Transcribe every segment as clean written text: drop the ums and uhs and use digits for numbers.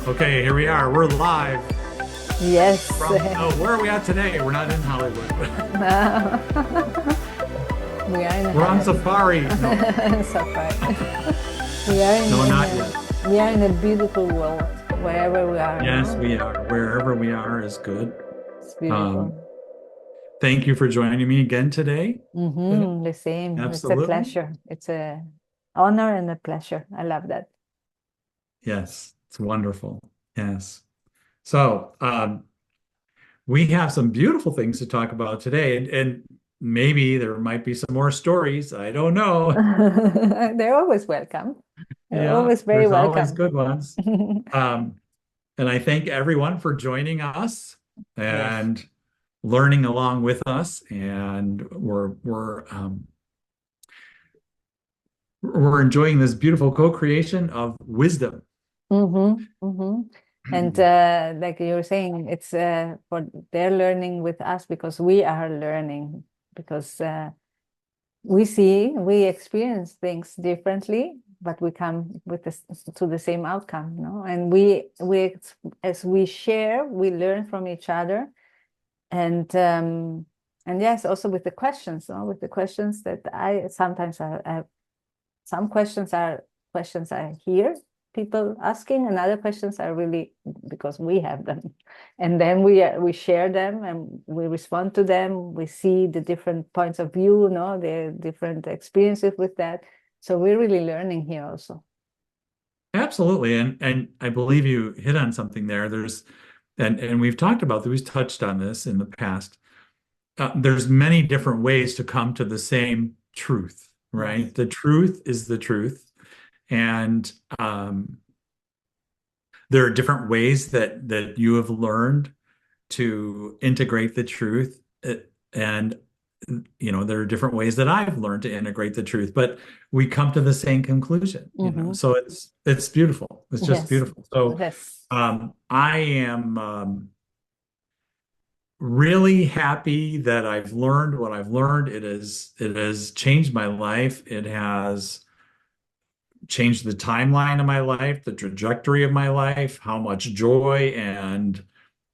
Okay, here we are. We're live Yes. from, oh, where are we at today? We're not in Hollywood. We are in We're on Hollywood. safari. No, Safari. We are no, not yet. we are in a beautiful world wherever we are, Yes, no? we are. Wherever we are is good. It's Um, beautiful. Thank you for joining me again today. The same. It's a Absolutely. pleasure. It's a honor and a pleasure. I love that. Yes, it's wonderful. Yes. So, we have some beautiful things to talk about today, and maybe there might be some more stories. I don't know. They're always welcome. They're Yeah, always very there's always welcome. good ones. Um, And I thank everyone for joining us Yes. and learning along with us. And we're enjoying this beautiful co-creation of wisdom. And like you were saying, it's for they're learning with us because we are learning because we experience things differently, but we come with this to the same outcome, no? And as we share, we learn from each other, and yes, also with the questions, no? With the questions that I sometimes I some questions I hear people asking, and other questions are really because we have them, and then we share them and we respond to them. We see the different points of view, no, the different experiences with that. So we're really learning here also. Absolutely. And I believe you hit on something there. And we've talked about this, we've touched on this in the past. There's many different ways to come to the same truth, right? Yes. The truth is the truth. And um, there are different ways that you have learned to integrate the truth. And there are different ways that I've learned to integrate the truth, but we come to the same conclusion. Mm-hmm. So it's beautiful. It's just Yes. beautiful. So Yes. I am really happy that I've learned what I've learned. It has changed my life. It has changed the timeline of my life, the trajectory of my life, how much joy and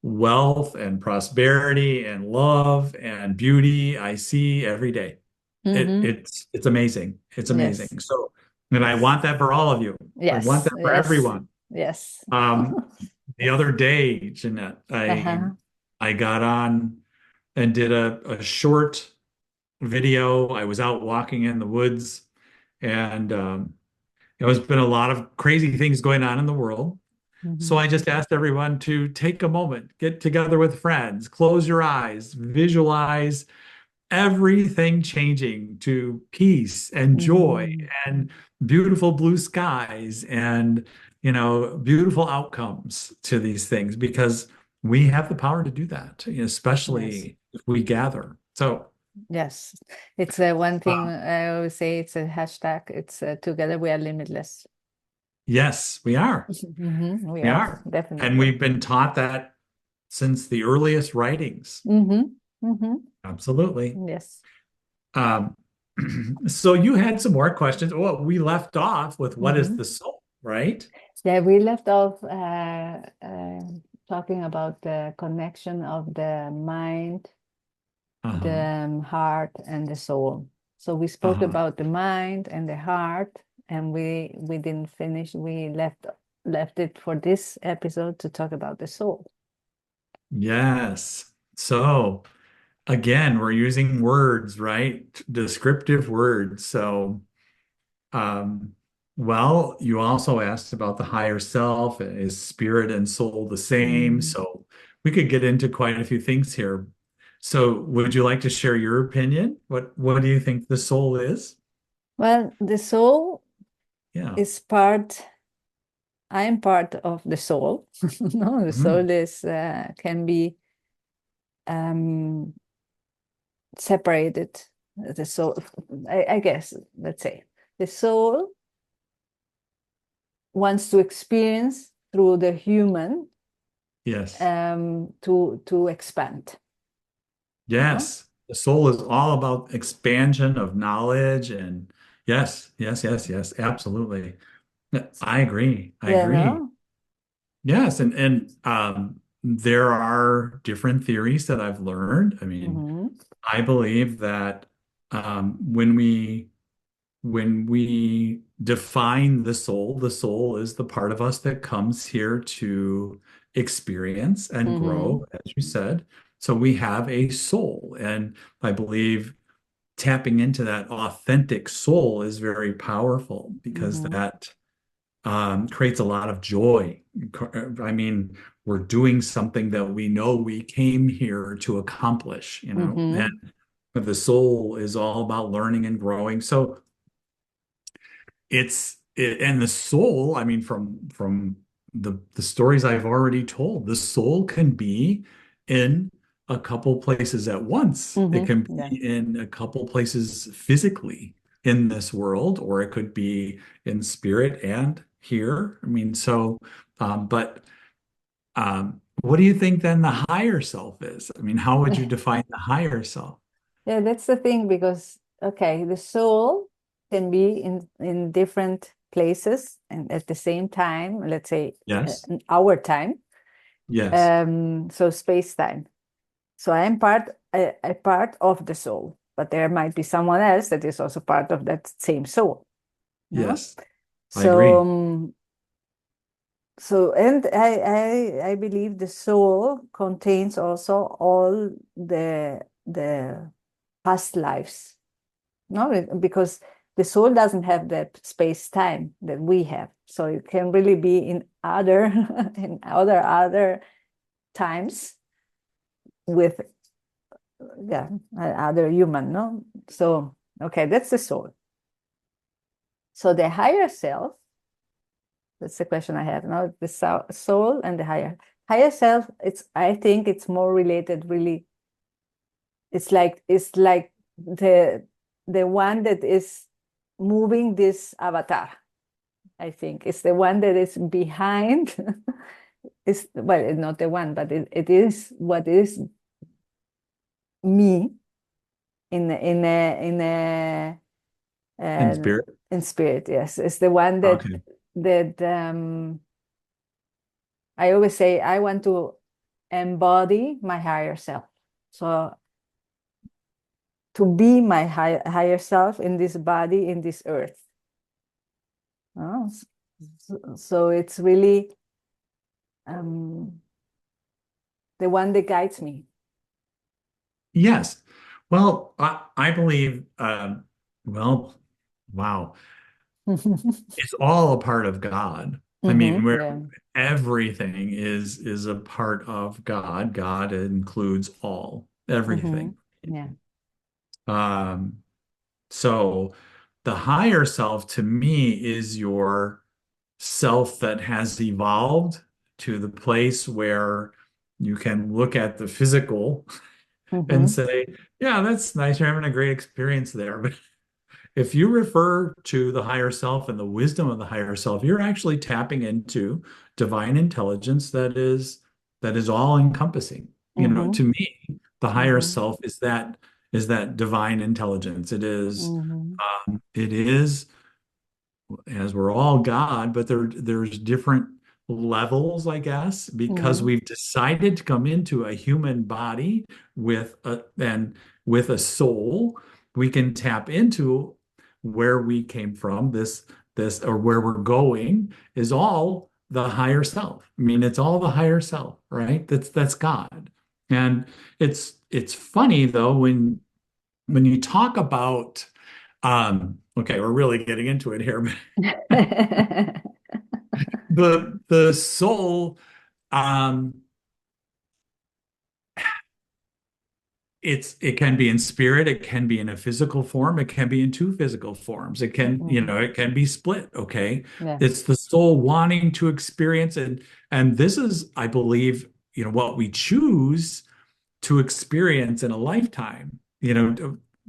wealth and prosperity and love and beauty I see every day. Mm-hmm. It's amazing. It's Yes. amazing. So, and I Yes. want that for all of you. I want Yes. that for Yes. everyone. Yes. Um, the other day, Jeanette, I Uh-huh. I got on and did a short video. I was out walking in the woods, and there's been a lot of crazy things going on in the world. So Mm-hmm. I just asked everyone to take a moment, get together with friends, close your eyes, visualize everything changing to peace and joy Mm-hmm. and beautiful blue skies and beautiful outcomes to these things because we have the power to do that, Yes. especially if we gather. So, Yes, it's one thing uh, I always say. It's a hashtag. It's together we are limitless. yes, we are. We We are are. And definitely. we've been taught that since the earliest writings. hmm hmm Absolutely. Yes. Um, so you had some more questions. Well, we left off with what is hmm the soul, right? Yeah, we left off talking about the connection of the mind, Uh-huh. the heart, and the soul. So we spoke Uh-huh. about the mind and the heart, and we didn't finish. We left it for this episode to talk about the soul. Yes. So again, we're using words, right? Descriptive words. So, um, well, you also asked about the higher self. Is spirit and soul the same? Mm. So we could get into quite a few things here. So would you like to share your opinion? What do you think the soul is? Well, the soul Yeah. is part, I am part of the soul. No, the Mhm. soul is can be um, separated. The soul, I guess, let's say, the soul wants to experience through the human Yes. to expand. No? Yes. The soul is all about expansion of knowledge and yes, yes, yes, yes, absolutely. I agree. I Yeah, agree. no? Yes, and there are different theories that I've learned. I mean, Mm-hmm. I believe that when we define the soul is the part of us that comes here to experience and Mm-hmm. grow, as you said. So we have a soul, and I believe tapping into that authentic soul is very powerful because Mm-hmm. that creates a lot of joy. I mean, we're doing something that we know we came here to accomplish, and Mm-hmm. the soul is all about learning and growing. So and the soul, I mean, from the stories I've already told, the soul can be in a couple places at once. It Mm-hmm. can Yeah. be in a couple places physically in this world, or it could be in spirit and here. I mean, so, but what do you think then the higher self is? I mean, how would you define the higher self? Yeah, that's the thing because okay, the soul can be in different places and at the same time, let's say Yes, in our time. yes, So space time. So I am a part of the soul, but there might be someone else that is also part of that same soul. No? yes, I So agree. and I believe the soul contains also all the past lives. No, because the soul doesn't have that space time that we have. So it can really be in other in other times with yeah other human. No, so okay, that's the soul. So the higher self. That's the question I have now. The soul and the higher self. It's I think it's more related. Really, it's like the one that is moving this avatar. I think it's the one that is behind. It's well, it's not the one, but it is what is me in a In uh, spirit. in spirit. Yes, it's the one Okay. that I always say I want to embody my higher self. So to be my higher self in this body, in this earth. Oh, so it's really um, the one that guides me. Yes. Well, I believe, well, wow, it's all a part of God. I mean, where Yeah. everything is a part of God. God includes all, Hmm. everything. Yeah. Um, so the higher self to me is your self that has evolved to the place where you can look at the physical and Hmm. say, yeah, that's nice. You're having a great experience there. But if you refer to the higher self and the wisdom of the higher self, you're actually tapping into divine intelligence that is all encompassing. Hmm. To me, the higher Hmm. self is that divine intelligence. Hmm. It is as we're all God, but there's different levels, I guess, because Hmm. we've decided to come into a human body with a soul, we can tap into where we came from, this or where we're going is all the higher self. I mean, it's all the higher self, right? That's God. And it's funny though when you talk about okay, we're really getting into it here. The soul, um, it can be in spirit, it can be in a physical form, it can be in two physical forms. It can be split, okay? Yeah. It's the soul wanting to experience and this is, I believe, what we choose to experience in a lifetime.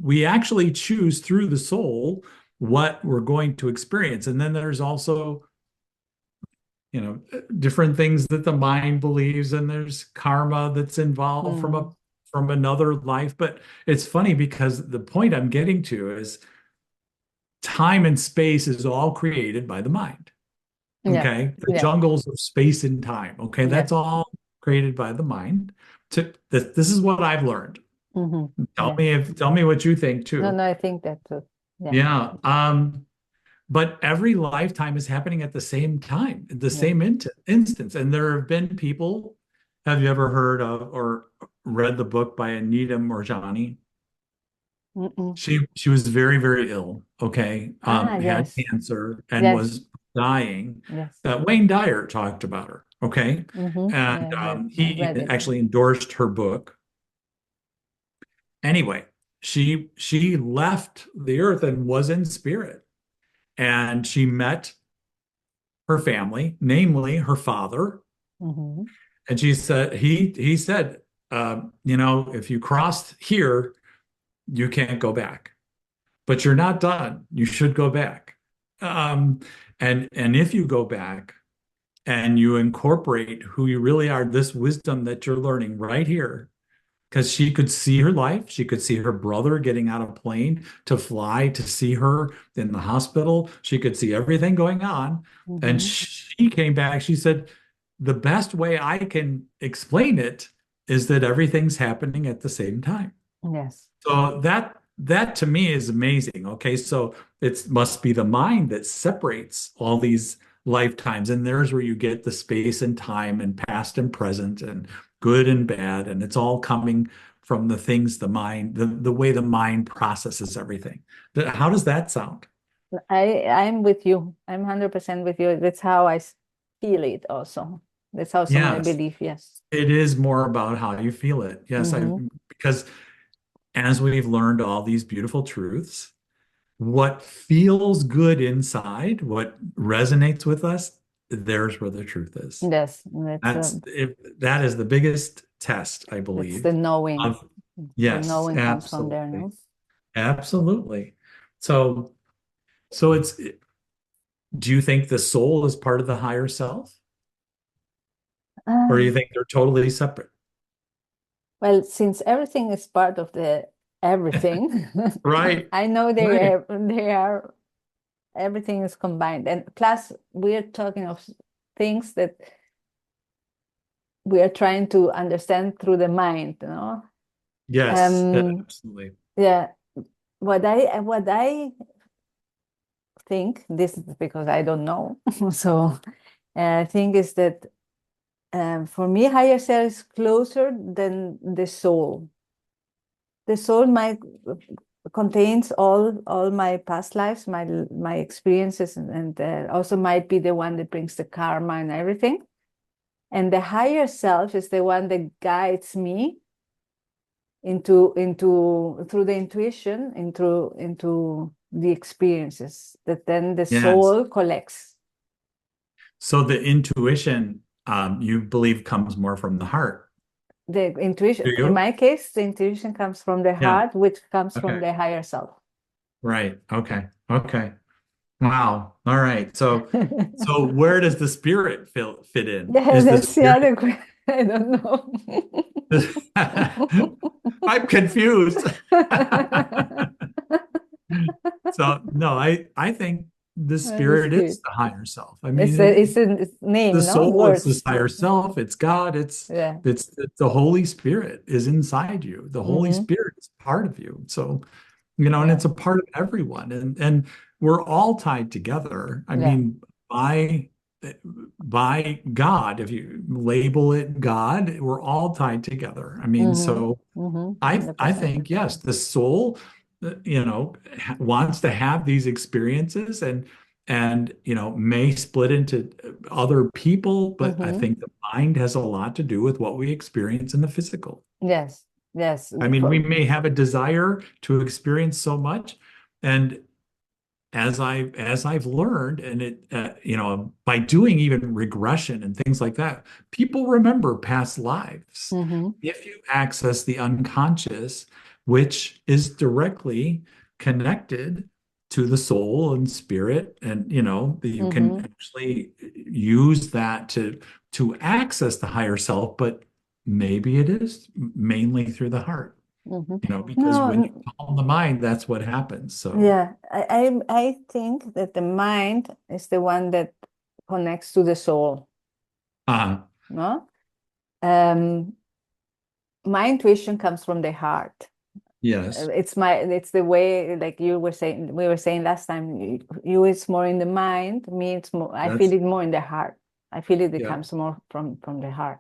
We actually choose through the soul what we're going to experience. And then there's also different things that the mind believes, and there's karma that's involved from a Mm. from another life. But it's funny because the point I'm getting to is time and space is all created by the mind. Yeah. Okay, the Yeah. jungles of space and time. Okay, that's Yes. all created by the mind. This is what I've learned. Yes. Tell me what you think No, too. no, I think that too. Yeah. Yeah. But every lifetime is happening at the same time, the Yeah. same instance. And there have been people, have you ever heard of or read the book by Anita Morjani? Mm-mm. She was very, very ill, okay, Ah, had yes. cancer and Yes. was dying. Yes. Wayne Dyer talked about her, okay? And I he read it. actually endorsed her book. Anyway, she left the earth and was in spirit. And she met her family, namely her father. Mm-hmm. And she said, he said, you know, if you crossed here, you can't go back. But you're not done. You should go back. Um, and if you go back and you incorporate who you really are, this wisdom that you're learning right here, because she could see her life. She could see her brother getting out of a plane to fly to see her in the hospital. She could see everything going on. And Mm-hmm. she came back. She said, the best way I can explain it is that everything's happening at the same time. Yes. So that to me is amazing. Okay, so it must be the mind that separates all these lifetimes, and there's where you get the space and time and past and present and good and bad, and it's all coming from the things the mind, the way the mind processes everything. How does that sound? I'm with you. I'm 100% with you. That's how feel it also. That's also my Yes, belief. Yes. it is more about how you feel it. Yes, I Mm-hmm. because as we've learned all these beautiful truths, what feels good inside, what resonates with us, there's where the truth is. Yes. That is the biggest test, I That's the believe. knowing. Of The yes, knowing comes from there, absolutely. no? Absolutely. So it's do you think the soul is part of the higher self? Or do you Um, think they're totally separate? well, since everything is part of the everything, Right, I know right. they are everything is combined. And plus we're talking of things that we are trying to understand through the mind, you know? Yes, Um, absolutely. yeah, what I think, this is because I don't know. So I think is that for me, higher self is closer than the soul. The soul might contains all my past lives, my experiences, and also might be the one that brings the karma and everything. And the higher self is the one that guides me into through the intuition, into the experiences that then the Yes. soul collects. So the intuition, you believe comes more from the heart. The intuition, Do in you? my case, the intuition comes from the Yeah. heart, which comes from Okay. the higher self. Right. Okay. Okay. Wow. All right. So where does the spirit fit in? Yeah, Is the that's the spirit? other question. I don't know. I'm confused. So no, I think the The spirit is spirit. the higher self. I It's mean, a the name, no soul is words. this higher self. It's God. Yeah. It's the Holy Spirit is inside you. The Holy Hmm. Spirit is part of you. So, you know, and Yeah. it's a part of everyone. And we're all tied together. I Yeah. mean, by God, if you label it God, we're all tied together. I mean, Hmm. so Hmm. I 100%. think yes, the soul, you know, wants to have these experiences and you know may split into other people, but I Hmm. think the mind has a lot to do with what we experience in the physical. Yes. Yes. I mean, we may have a desire to experience so much, and as I've learned, and it you know by doing even regression and things like that, people remember past lives. Hmm. If you access the unconscious, which is directly connected to the soul and spirit, and you know that you can Hmm. actually use that to access the higher self, but maybe it is mainly through the heart, Hmm. you know, because No, when you calm the mind, that's what happens. So. yeah. I think that the mind is the one that connects to the soul, Uh, no? My intuition comes from the heart. yes, It's the way, like we were saying last time, you it's more in the mind, me it's more, I feel that's, it more in the heart. I feel it yeah. comes more from the heart.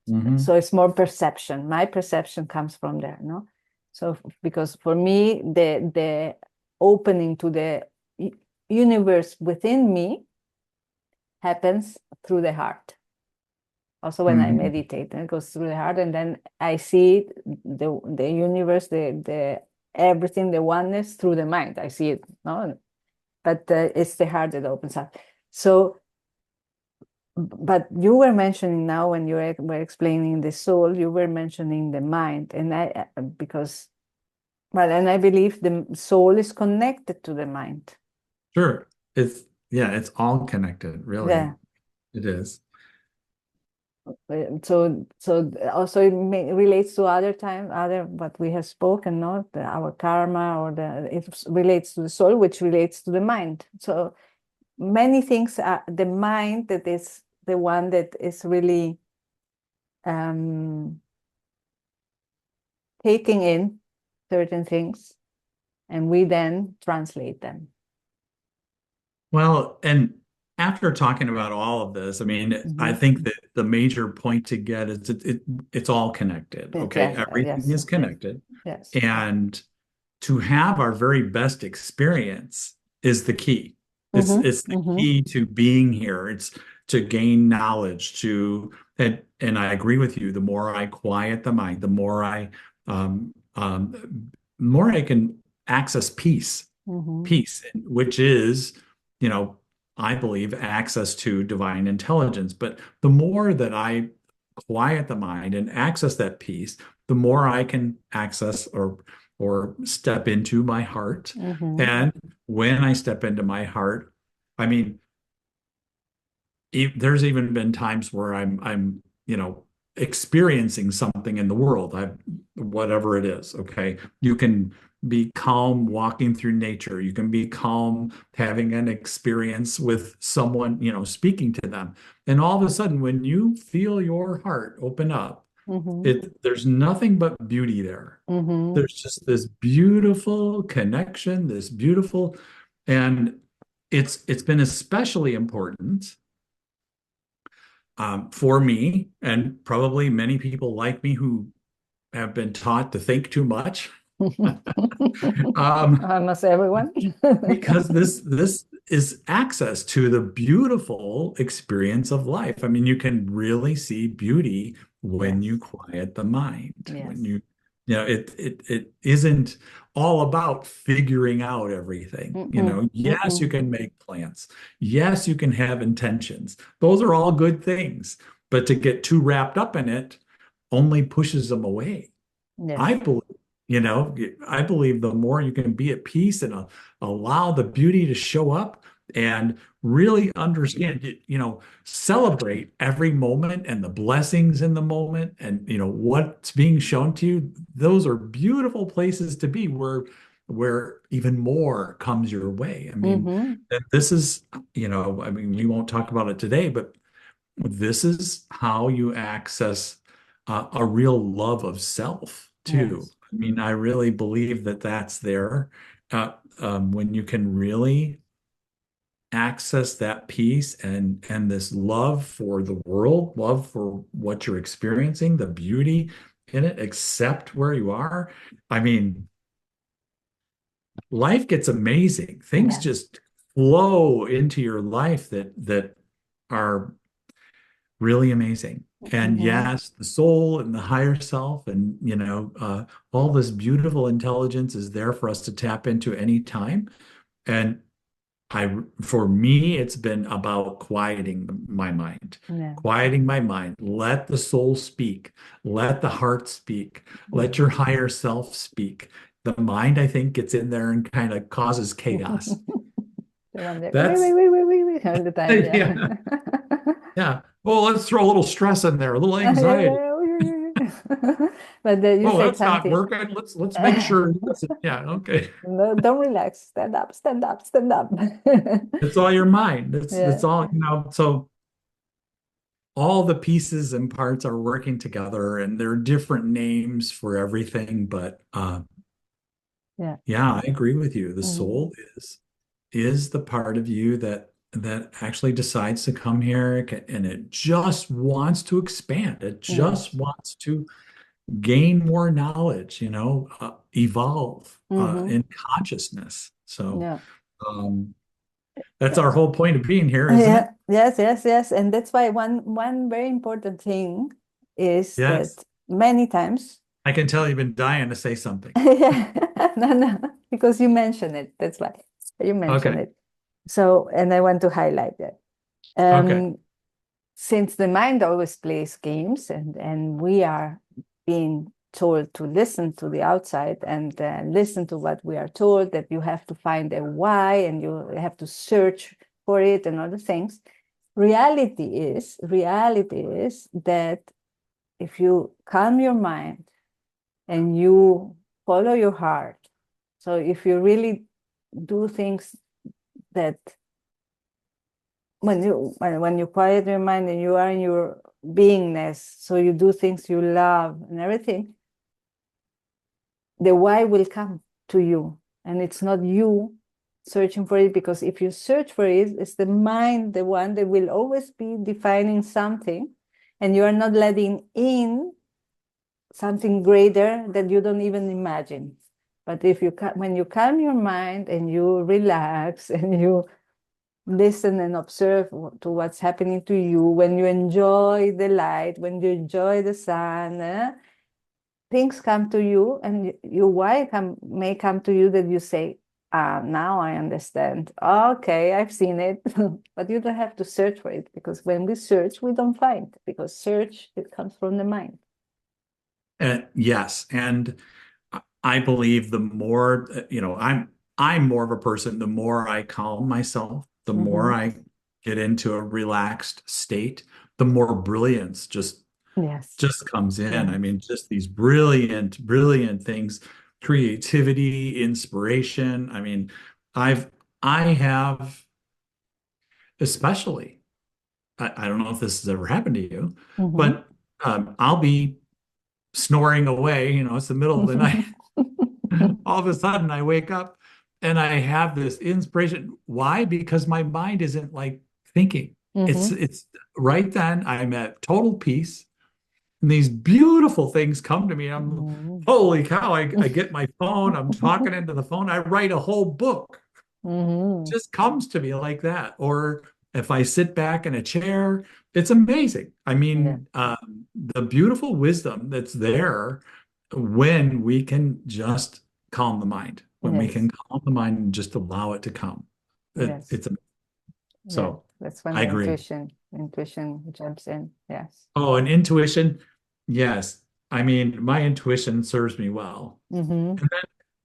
Hmm. So it's more perception. My perception comes from there, no? So because for me, the opening to the universe within me happens through the heart. Also, when I Hmm. meditate, it goes through the heart, and then I see the universe, the everything, the oneness through the mind. I see it, no, but it's the heart that opens up. So, but you were mentioning now when you were explaining the soul, you were mentioning the mind, and I because well, and I believe the soul is connected to the mind. Sure. It's, yeah, it's all connected, really. Yeah. It is. So also it relates to other what we have spoken, no, our karma, or it relates to the soul, which relates to the mind. So many things are the mind that is the one that is really um, taking in certain things, and we then translate them. Well, and after talking about all of this, I mean, I Mhm. think that the major point to get is it's all connected. Okay. Yes, Everything yes, is yes, connected. yes. And to have our very best experience is the key. Mm-hmm, It's the mm-hmm. key to being here. It's to gain knowledge, to and I agree with you. The more I quiet the mind, the more I can access peace, Mm-hmm. peace, which is, you know, I believe access to divine intelligence. But the more that I quiet the mind and access that peace, the more I can access or step into my heart. Mm-hmm. And when I step into my heart, I mean, there's even been times where I'm experiencing something in the world, whatever it is. Okay, you can be calm walking through nature, you can be calm having an experience with someone, speaking to them, and all of a sudden when you feel your heart open up, Mm-hmm. there's nothing but beauty there. Mm-hmm. There's just this beautiful connection, this beautiful, and it's been especially important for me, and probably many people like me who have been taught to think too much. Um, Almost everyone. because this is access to the beautiful experience of life. I mean, you can really see beauty when you Yes, quiet the mind. When yes. it isn't all about figuring out everything. Mm-mm, Yes, you mm-mm. can make plans. Yes, you can have intentions. Those are all good things. But to get too wrapped up in it only pushes them away. I Yes. believe, I believe the more you can be at peace and allow the beauty to show up and really understand, celebrate every moment and the blessings in the moment and, what's being shown to you. Those are beautiful places to be where even more comes your way. I mean, Mm-hmm. and this is, I mean, we won't talk about it today, but this is how you access a real love of self too. Yes. I mean, I really believe that that's there when you can really access that peace and this love for the world, love for what you're experiencing, the beauty in it, accept where you are. I mean, life gets amazing. Things Yes. just flow into your life that are really amazing. And Mm-hmm. yes, the soul and the higher self, and all this beautiful intelligence is there for us to tap into any time. And for me, it's been about Yeah. quieting my mind. Let the soul speak. Let the heart speak. Let Mm. your higher self speak. The mind, I think, gets in there and kind of causes chaos. The one that That's wait all the time, yeah. yeah. Yeah. Well, let's throw a little stress in there, a little anxiety. But you Oh, said that's not something. working. Let's make sure it doesn't. Yeah, okay. No, don't relax. Stand up, stand up, stand up. It's all your mind. Yeah. That's all, so all the pieces and parts are working together and there are different names for everything, but Yeah. yeah, I agree with you. The Mhm. soul is the part of you that actually decides to come here and it just wants to expand. It just Yes. wants to gain more knowledge, evolve Mm-hmm. in consciousness. So Yeah. um, that's our whole point of being here, isn't it? Yeah. Yes, yes, yes. And that's why one very important thing is that Yes. many times, I can tell you've been dying to say something. yeah, no, no, because you mentioned it. That's why you mentioned Okay. it. So, and I want to highlight that. Okay. Um, since the mind always plays games, and we are being told to listen to the outside and listen to what we are told, that you have to find a why and you have to search for it and other things. Reality is that if you calm your mind and you follow your heart, so if you really do things that when you quiet your mind and you are in your beingness, so you do things you love and everything, the why will come to you, and it's not you searching for it, because if you search for it, it's the mind, the one that will always be defining something, and you are not letting in something greater that you don't even imagine. But if you when you calm your mind and you relax and you listen and observe to what's happening to you, when you enjoy the light, when you enjoy the sun, things come to you, and your why may come to you, that you say, now I understand. Okay, I've seen it. But you don't have to search for it, because when we search, we don't find, because search, it comes from the mind. Yes, and I believe the more, I'm more of a person, the more I calm myself, the more Mm-hmm. I get into a relaxed state, the more brilliance Yes. just comes in. Yeah. I mean, just these brilliant, brilliant things, creativity, inspiration. I mean, I have especially, I don't know if this has ever happened to you, Mm-hmm. but I'll be snoring away, it's the middle of the night. All of a sudden I wake up and I have this inspiration. Why? Because my mind isn't like thinking. It's Mm-hmm. it's right then I'm at total peace and these beautiful things come to me. I'm holy cow, I get my phone, I'm talking into the phone, I write a whole book. Mm-hmm. Just comes to me like that. Or if I sit back in a chair, it's amazing. I Yeah. mean, the beautiful wisdom that's there when we can just calm the mind, when we Yes. can calm the mind and just allow it to come. Yes. It's Yeah. so That's when I the agree. intuition jumps in. Yes. Oh, and intuition, yes. I mean, my intuition serves me well. Mm-hmm. And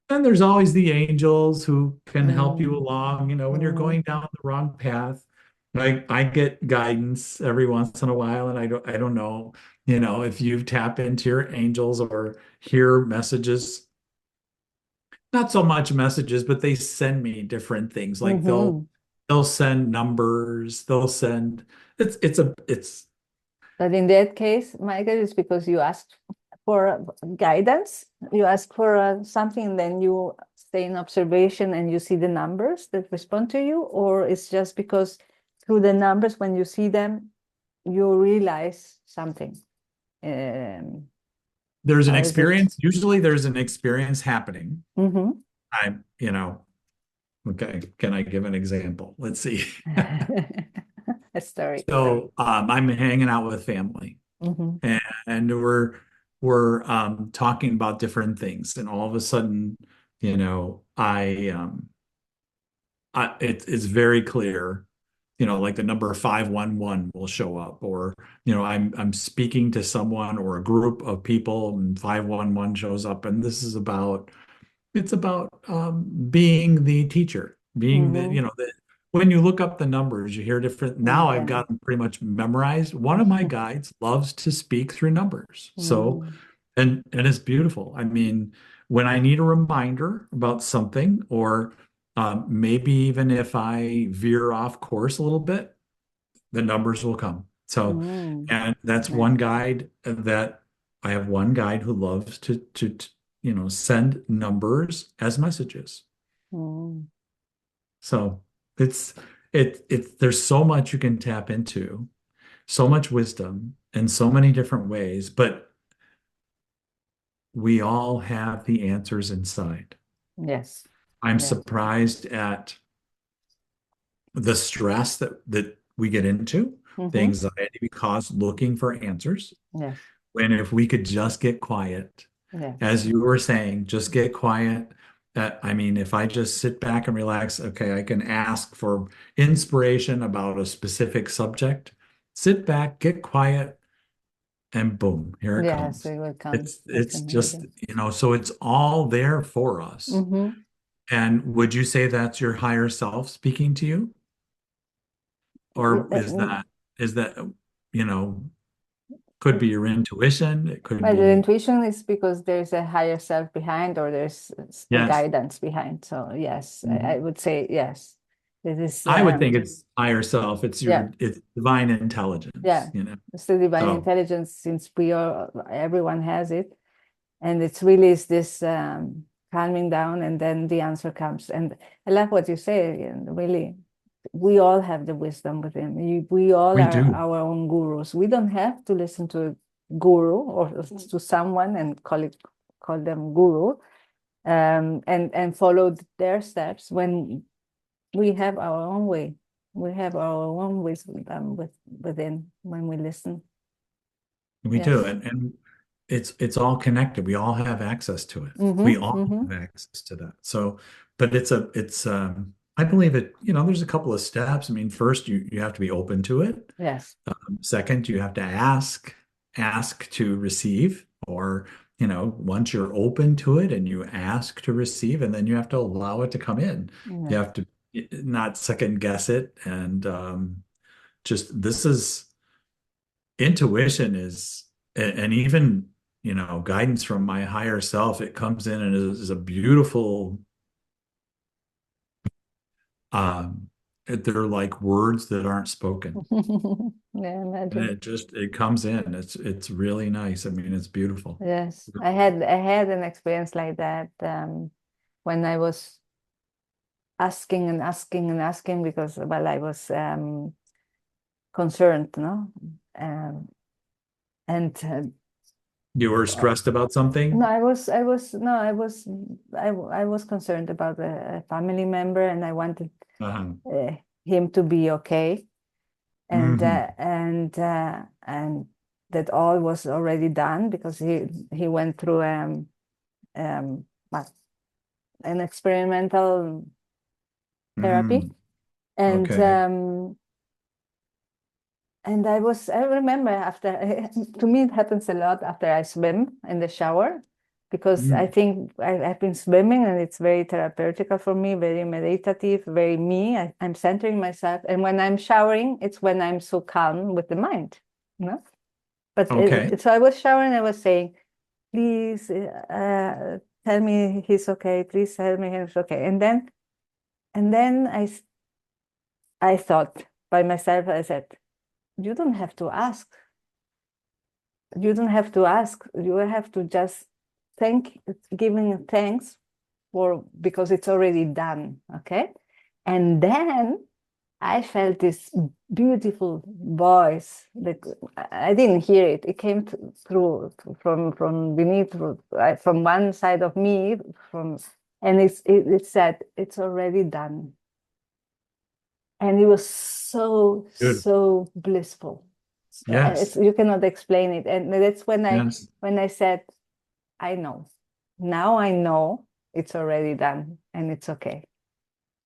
then there's always the angels who can help you Mm-hmm. along, when you're Mm-hmm. going down the wrong path. I get guidance every once in a while, and I don't know, if you tap into your angels or hear messages, not so much messages, but they send me different things. Like Mm-hmm. they'll send numbers, they'll send it's But in that case, Michael, it's because you asked for guidance. You ask for something, and then you stay in observation and you see the numbers that respond to you, or it's just because through the numbers, when you see them, you realize something. Um, there's an how is it? experience, usually there's an experience happening. Mm-hmm. Okay, can I give an example? Let's see. A story. So I'm hanging out with family Mm-hmm. and we're talking about different things. And all of a sudden, it's very clear, like the number 511 will show up, or, I'm speaking to someone or a group of people and 511 shows up. And it's about being the teacher, being Mm-hmm. when you look up the numbers, you hear different. Now I've Yeah. got them pretty much memorized. One of my guides loves to speak through numbers. So Mm-hmm. And it's beautiful. I mean, when I need a reminder about something, or maybe even if I veer off course a little bit, the numbers will come. So, Mm, and that's nice. one guide that I have one guide who loves to send numbers as messages. Mm, So it's there's so much you can tap into, so much wisdom in so many different ways, but we all have the answers inside. yes. I'm Yes. surprised at the stress that we get into, the Mm-hmm. anxiety we cause looking for answers. Yes. When if we could just get quiet, Yes. as you were saying, just get quiet. I mean, if I just sit back and relax, okay, I can ask for inspiration about a specific subject. Sit back, get quiet, and boom, here it Yes, comes. it will come. I It's can just, imagine. so it's all there for us. Mm-hmm. And would you say that's your higher self speaking to you? Or is that, you know, could be your intuition, it could But the be, intuition is because there's a higher self behind, or there's a yes. guidance behind. So yes, I Mhm. would say yes. This is I would think it's higher self. yeah, It's divine yeah. intelligence. It's the divine So intelligence, since everyone has it, and it's really is this calming down, and then the answer comes. And I love what you say. And really, we all have the wisdom within. We all we are do. our own gurus. We don't have to listen to a guru or to someone and call them guru, and follow their steps, when we have our own way. We have our own wisdom within when we listen. We do. Yes. And it's all connected. We all have access to it. We Mm-hmm. all Mm-hmm. have access to that. So, but it's I believe there's a couple of steps. I mean, first you have to be open to it. Yes. Second, you have to ask to receive, or once you're open to it and you ask to receive, and then you have to allow it to come in. You Yes. have to not second guess it, and just this is intuition is, and even guidance from my higher self. It comes in and is a beautiful, um, they're like words that aren't spoken. Yeah, And imagine. it comes in. It's really nice. I mean, it's beautiful. Yes, I had an experience like that, when I was asking and asking and asking, because, well, I was concerned, no, um, and You were stressed about no, something? I was concerned about a family member, and I wanted Uh-huh. him to be okay, and Hmm. that all was already done, because he went through what, an experimental therapy, Mm. and Okay. um, and I remember after, to me, it happens a lot after I swim in the shower, because I Mm. think I've been swimming, and it's very therapeutical for me, very meditative, very me. I'm centering myself. And when I'm showering, it's when I'm so calm with the mind, you know? But Okay. so I was showering, I was saying, please tell me he's okay. Please tell me he's okay. And then I thought by myself, I said, you don't have to ask. You don't have to ask. You have to just giving thanks because it's already done. Okay. And then I felt this beautiful voice that I didn't hear it. It came through from beneath, from one side of me, and it said, it's already done. And it was so, Good. so blissful. Yes. You cannot explain it. And that's Yes. when I said, I know. Now I know it's already done, and it's okay.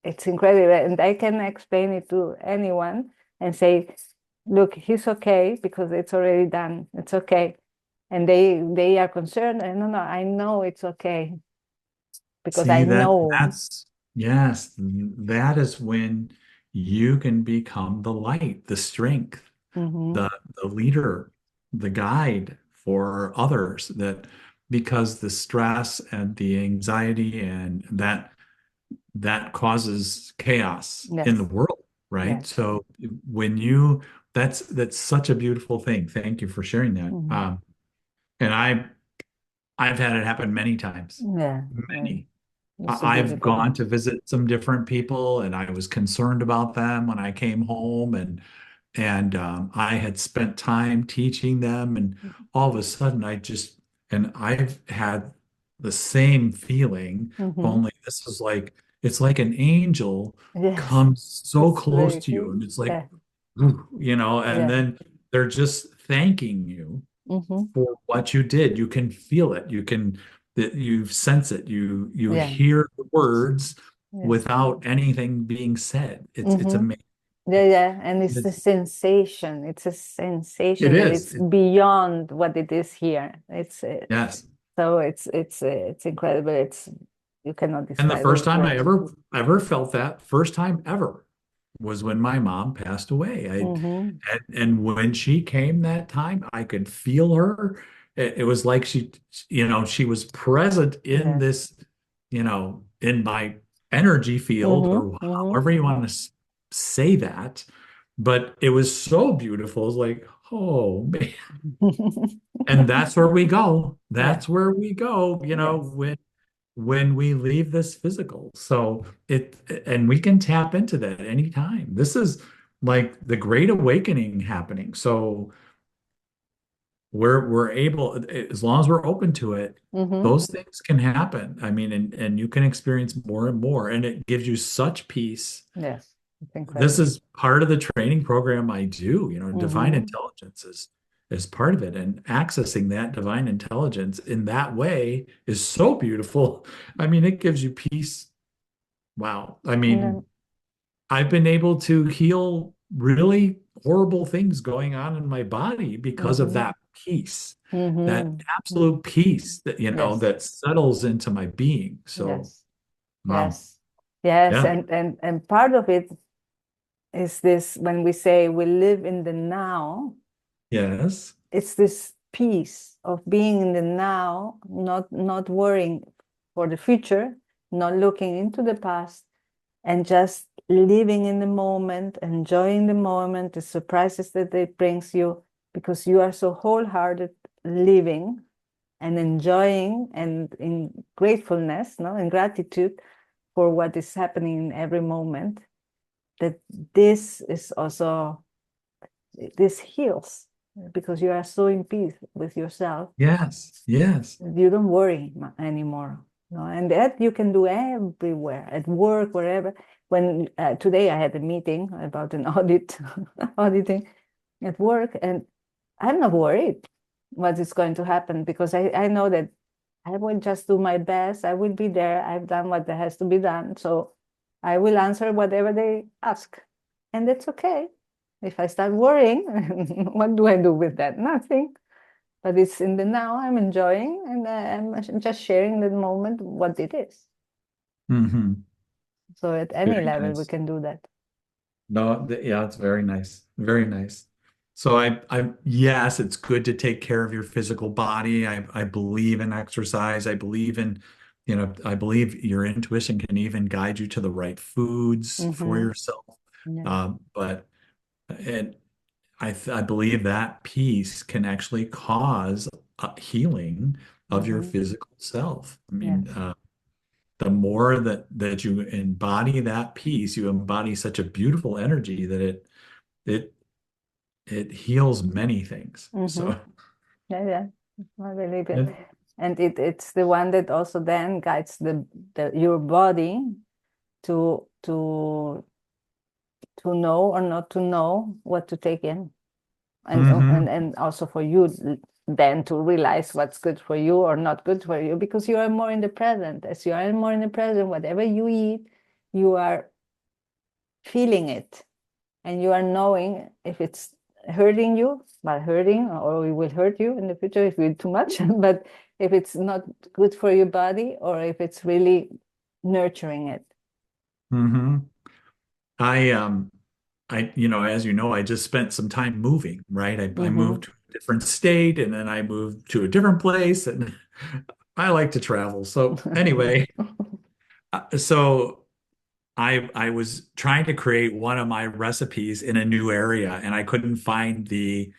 It's incredible. And I can explain it to anyone and say, look, he's okay because it's already done. It's okay. And they are concerned. And no, I know it's okay because I See, know. that's yes, that is when you can become the light, the strength, Mhm. the leader, the guide for others, that because the stress and the anxiety and that causes chaos in the Yes. world, right? Yes. So when you that's such a beautiful thing. Thank you for sharing that. Hmm. And I've had it happen many times, Yeah. Yeah. many. It's a I've beautiful gone thing. to visit some different people, and I was concerned about them when I came home, and I had spent time teaching them, and all of a sudden and I've had the same feeling, Hmm. only this is like it's like an angel Yes. comes so It's close very to you, good. and it's like, Yeah. and Yeah. then they're just thanking you Hmm. for what you did. You can feel it. That you sense it. You Yeah. hear the words Yes. without anything being said. It's Hmm. amazing. Yeah, yeah, and it's the It's, sensation. It's a it sensation that is. it's beyond what it is here. It's Yes. so it's incredible. It's you cannot And the describe first with time I words. ever felt that, first time ever, was when my mom passed away. Hmm. And when she came that time, I could feel her. It was like she was present in Yes. this, in my energy field, Hmm. or Hmm. however you want to say that. But it was so beautiful. It was like, oh man. And that's where we go. Yeah. That's where we go, Yes. when we leave this physical. So and we can tap into that anytime. This is like the great awakening happening. So we're able, as long as we're open to it, Hmm. those things can happen. I mean, and you can experience more and more, and it gives you such peace. Yes. It's This incredible. is part of the training program I do. Divine Hmm. intelligence is part of it, and accessing that divine intelligence in that way is so beautiful. I mean, it gives you peace. Wow. I Yeah. mean, I've been able to heal really horrible things going on in my body because of Hmm. that peace, that Hmm. absolute peace that, Yes. that settles into my being. So, Yes. wow. Yes. Yes. Yeah. And part of it is this when we say we live in the now, Yes. it's this peace of being in the now, not worrying for the future, not looking into the past, and just living in the moment, enjoying the moment, the surprises that it brings you, because you are so wholehearted living and enjoying and in gratefulness, no, and gratitude for what is happening in every moment, that this is also this heals because you are so in peace with yourself. Yes. Yes. You don't worry anymore. No, and that you can do everywhere, at work, wherever. When today I had a meeting about an audit, auditing at work, and I'm not worried what is going to happen because I know that I will just do my best. I will be there. I've done what has to be done. So I will answer whatever they ask. And that's okay. If I start worrying, what do I do with that? Nothing. But it's in the now I'm enjoying and I'm just sharing the moment what it is. Hmm. So at any Very level we nice. can do that. No, yeah, it's very nice. Very nice. So yes, it's good to take care of your physical body. I believe in exercise. I believe your intuition can even guide you to the right foods for Mm-hmm. yourself. Yes. But it, I believe that peace can actually cause a healing of your Mm-hmm. physical self. I mean, Yes. the more that you embody that peace, you embody such a beautiful energy that it it heals many things. Mm-hmm. So Yeah, yeah. I believe it. it, And it's the one that also then guides the your body to know or not to know what to take in. hmm And also for you then to realize what's good for you or not good for you because you are more in the present. As you are more in the present, whatever you eat, you are feeling it and you are knowing if it's hurting you, but hurting, or it will hurt you in the future if you eat too much, but if it's not good for your body or if it's really nurturing it. hmm I as you know, I just spent some time moving, right? I Mm-hmm. moved different state, and then I moved to a different place, and I like to travel. So anyway, so I was trying to create one of my recipes in a new area, and I couldn't find the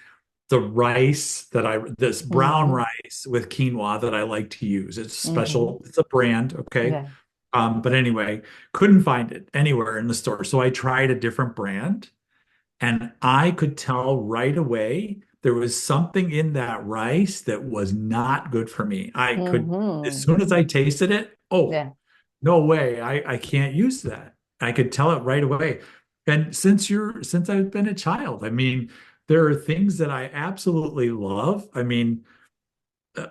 rice that this brown Mm-hmm. rice with quinoa that I like to use. It's Mm-hmm. special, it's a brand, okay? Yeah. But anyway, couldn't find it anywhere in the store. So I tried a different brand, and I could tell right away there was something in that rice that was not good for me. As Mm-hmm. soon as I tasted it, oh, Yeah. no way, I can't use that. I could tell it right away. And since I've been a child, I mean, there are things that I absolutely love. I mean, uh,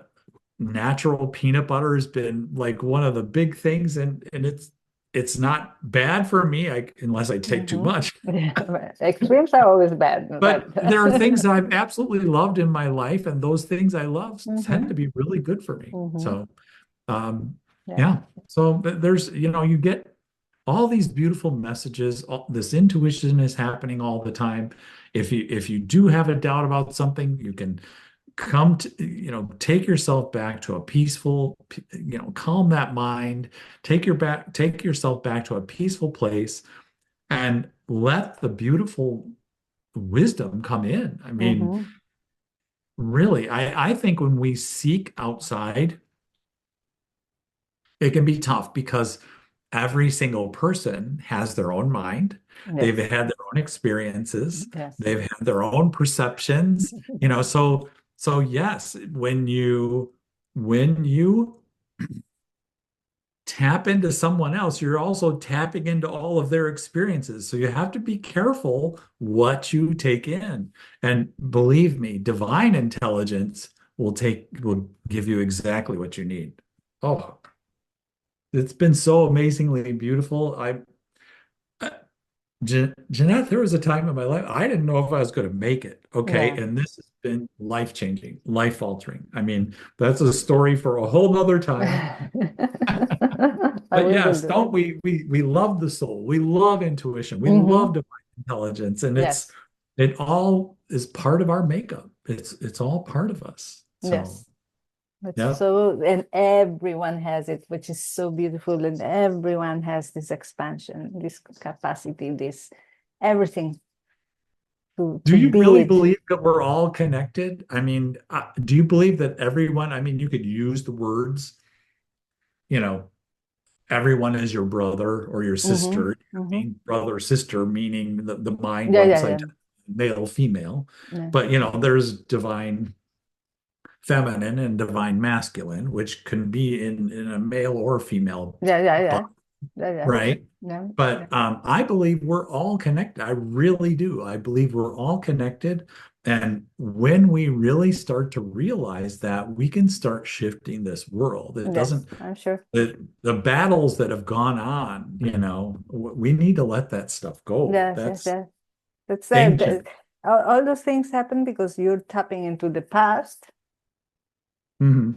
natural peanut butter has been like one of the big things, and it's not bad for me, unless I take too Mm-hmm. much. Yeah. Extremes are always bad, but But there are things that I've absolutely loved in my life, and those things I love tend mm-hmm. to be really good for me. Mm-hmm. So, um, Yeah. yeah. So there's, you get all these beautiful messages. This intuition is happening all the time. If you do have a doubt about something, you can come to, take yourself back to a peaceful, calm that mind, take yourself back to a peaceful place, and let the beautiful wisdom come in. I mean, Mm-hmm. really, I think when we seek outside, it can be tough because every single person has their own mind. They've Yes. had their own experiences. Yes. They've had their own perceptions, so yes, when you tap into someone else, you're also tapping into all of their experiences. So you have to be careful what you take in. And believe me, divine intelligence will give you exactly what you need. Oh, it's been so amazingly beautiful. Uh, Jeanette, there was a time in my life I didn't know if I was going to make it. Okay. Yeah. And this has been life-changing, life-altering. I mean, that's a story for a whole nother time. I But will do yes, that. don't we love the soul. We love intuition. We love Mm-hmm. divine intelligence. And Yes. it all is part of our makeup. It's all part of us. So Yes. It's yeah. so, and everyone has it, which is so beautiful. And everyone has this expansion, this capacity, this everything Do to you be really it. believe that we're all connected? I mean, do you believe that everyone, I mean, you could use the words, you know, everyone is your brother or your Mm-hmm. sister. I Mm-hmm. mean, brother, sister, meaning the mind Yeah, runs yeah, yeah. identity, male, female. Yeah, But, there's divine feminine and divine masculine, which can be in a male or female yeah, yeah, body, yeah. Yeah, yeah. right? Yeah, yeah. But I believe we're all connected. I really do. I believe we're all connected. And when we really start to realize that, we can start shifting this world. It Yes, doesn't, I'm sure. the battles that have gone on, we need to let that stuff go. Yes, yes, That's yes. That's ancient. all those things happen because you're tapping into the past, Mhm.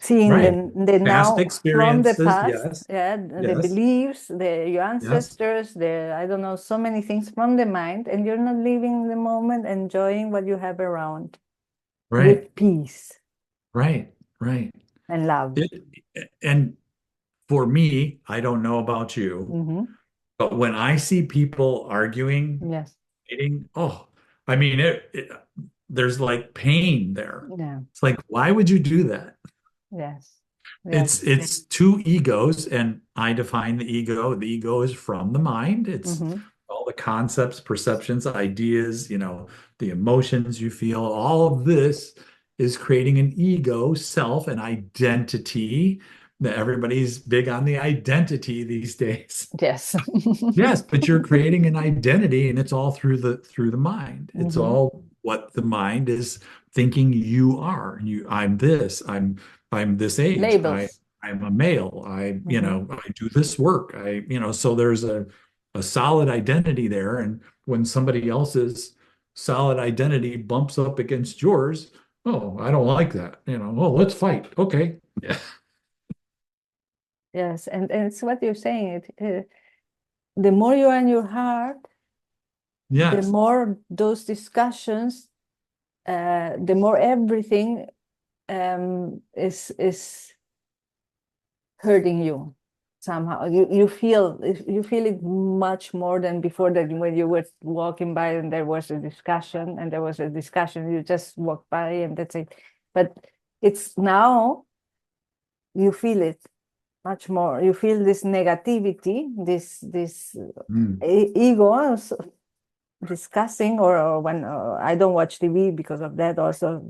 seeing Right. the Past now from the experiences, past, yes, yeah, the yes, beliefs, your yes, ancestors, I don't know, so many things from the mind, and you're not living the moment, enjoying what you have around right, with peace right, right. and love. And for me, I don't know about you, Mm-hmm. but when I see people arguing, Yes. fighting, oh, I mean, there's like pain there. Yeah. It's like, why would you do that? Yes. It's Yes. it's two egos, and I define the ego. The ego is from the mind. It's Mm-hmm. all the concepts, perceptions, ideas, the emotions you feel. All of this is creating an ego, self, an identity. That everybody's big on the identity these days. Yes. Yes, but you're creating an identity, and it's all through the mind. It's Mm-hmm. all what the mind is thinking you are. I'm this, I'm this age, Labels. I'm a male, Mm-hmm. I do this work. So there's a solid identity there. And when somebody else's solid identity bumps up against yours, oh, I don't like that. Oh, let's fight. Okay. Yeah. Yes. And it's what you're saying. The more you are in your heart, the Yes. more those discussions the more everything is hurting you somehow. You feel it much more than before, that when you were walking by and there was a discussion you just walk by and that's it. But it's now you feel it much more. You feel this negativity, this Mm. ego discussing, or when I don't watch TV because of that also,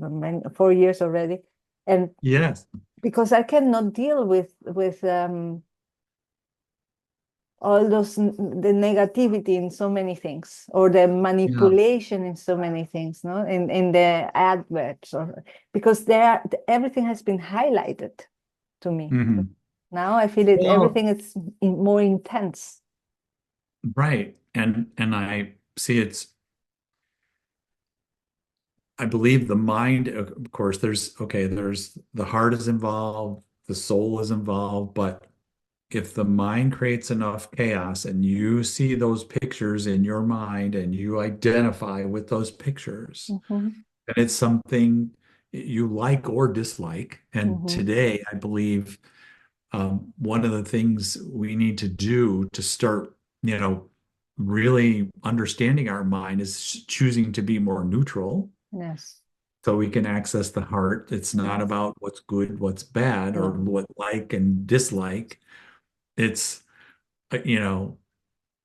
4 years already. And Yes. because I cannot deal with all the negativity in so many things, or the Yeah. manipulation in so many things, no, in the adverts, or because everything has been highlighted to me. Mhm. Now I feel it. Well, Everything is more intense. right. And I see I believe the mind, of course, there's the heart is involved, the soul is involved, but if the mind creates enough chaos and you see those pictures in your mind and you identify with those pictures, Mm-hmm. and it's something you like or dislike. And Mm-hmm. today, I believe one of the things we need to do to start, really understanding our mind is choosing to be more neutral Yes. so we can access the heart. It's not Yes. about what's good, what's bad, or No. what like and dislike. It's, uh, you know,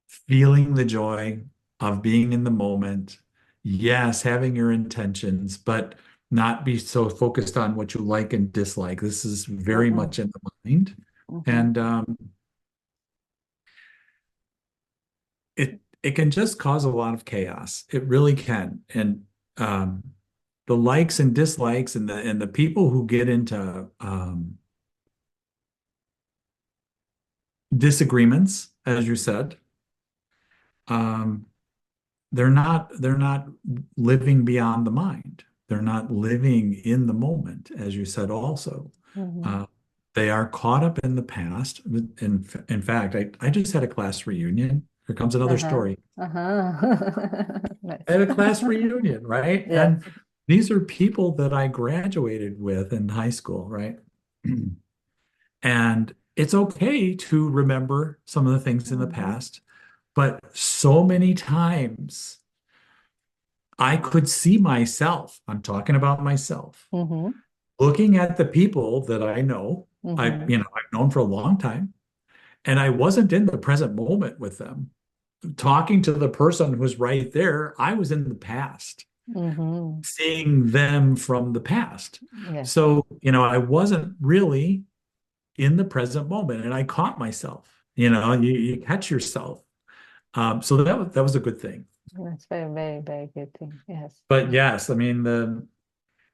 feeling the joy of being in the moment. Yes, having your intentions, but not be so focused on what you like and dislike. This is very Mm-mm. much in the mind. Mm-hmm. And it can just cause a lot of chaos. It really can. And um, the likes and dislikes and the people who get into disagreements, as you said, um, they're not living beyond the mind. They're not living in the moment, as you said also. Mm-hmm. Uh, they are caught up in the past. In fact, I just had a class reunion. Here comes another Uh-huh. story. Uh-huh. I Nice. had a class reunion, right? Yes. And these are people that I graduated with in high school, right? And it's okay to remember some of the things in the Mm-hmm. past, but so many times I could see myself, I'm talking about myself, Mm-hmm. looking at the people that I know, Mm-hmm. I've known for a long time, and I wasn't in the present moment with them. Talking to the person who's right there, I was in the past, Mm-hmm. seeing them from the past. Yes. So, I wasn't really in the present moment, and I caught myself. You catch yourself. So that was a good thing. That's very, very, very good thing. Yes. But yes, I mean, the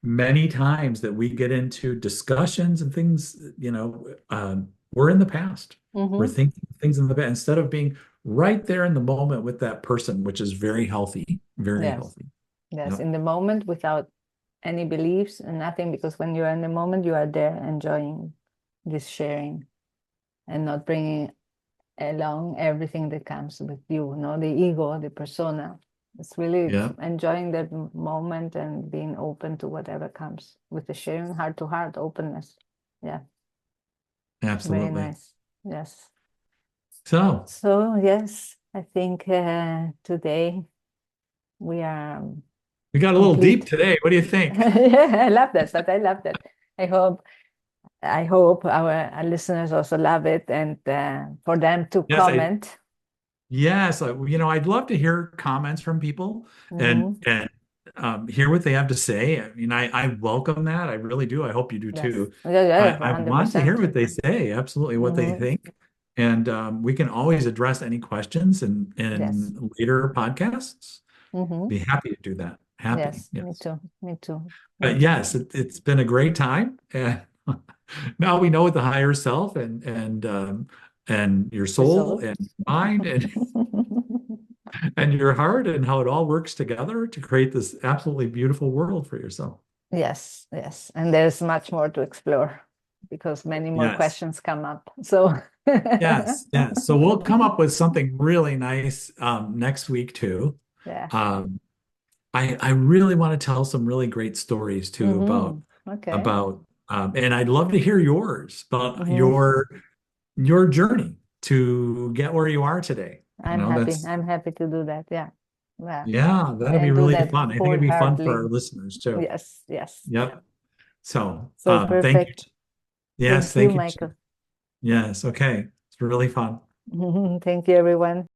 many times that we get into discussions and things, we're in the past. We're Mm-hmm. thinking things in the past instead of being right there in the moment with that person, which is very healthy, very Yes. healthy. Yes. Yeah. In the moment, without any beliefs and nothing, because when you're in the moment, you are there enjoying this sharing and not bringing along everything that comes with you, the ego, the persona. It's really Yeah, enjoying that moment and being open to whatever comes with the sharing, heart to heart openness. Yeah, very absolutely. nice. Yes. So So, yes, I think today we are we got a little deep complete. today. What do you think? Yeah, I love that, but I love that. I hope our listeners also love it, and for them to Yes, I comment. yes, I'd love to hear comments from people and Mm-hmm. and hear what they have to say. I mean, I welcome that. I really do. I hope you do Yes. too. Yeah, yeah, I want to hear 100%. what they say, absolutely what they Mm-hmm. think. And we can always address any questions Yes. in later podcasts. Mm-hmm. Be happy to do that. Happy, Yes, me yes. too. Me too. But Yes. yes, it's been a great time. And now we know the higher self and your The soul soul. and mind and your heart and how it all works together to create this absolutely beautiful world for yourself. Yes, yes. And there's much more to explore because many more Yes. questions come up. So, Yes. Yes. So we'll come up with something really nice next week too. yeah. Um, I really want to tell some really great stories too Okay. about and I'd love to hear yours about Hmm. your journey to get where you are today. You I'm know, happy. that's I'm happy to do that. Yeah. Yeah. yeah, that'd be And do really that fun. I think it'd be fun for our wholeheartedly. listeners too. Yes. Yes. Yep. So, So thank you. perfect. Yes, Thank you, thank you. Michael. Yes, okay. It's really fun. Thank you, everyone.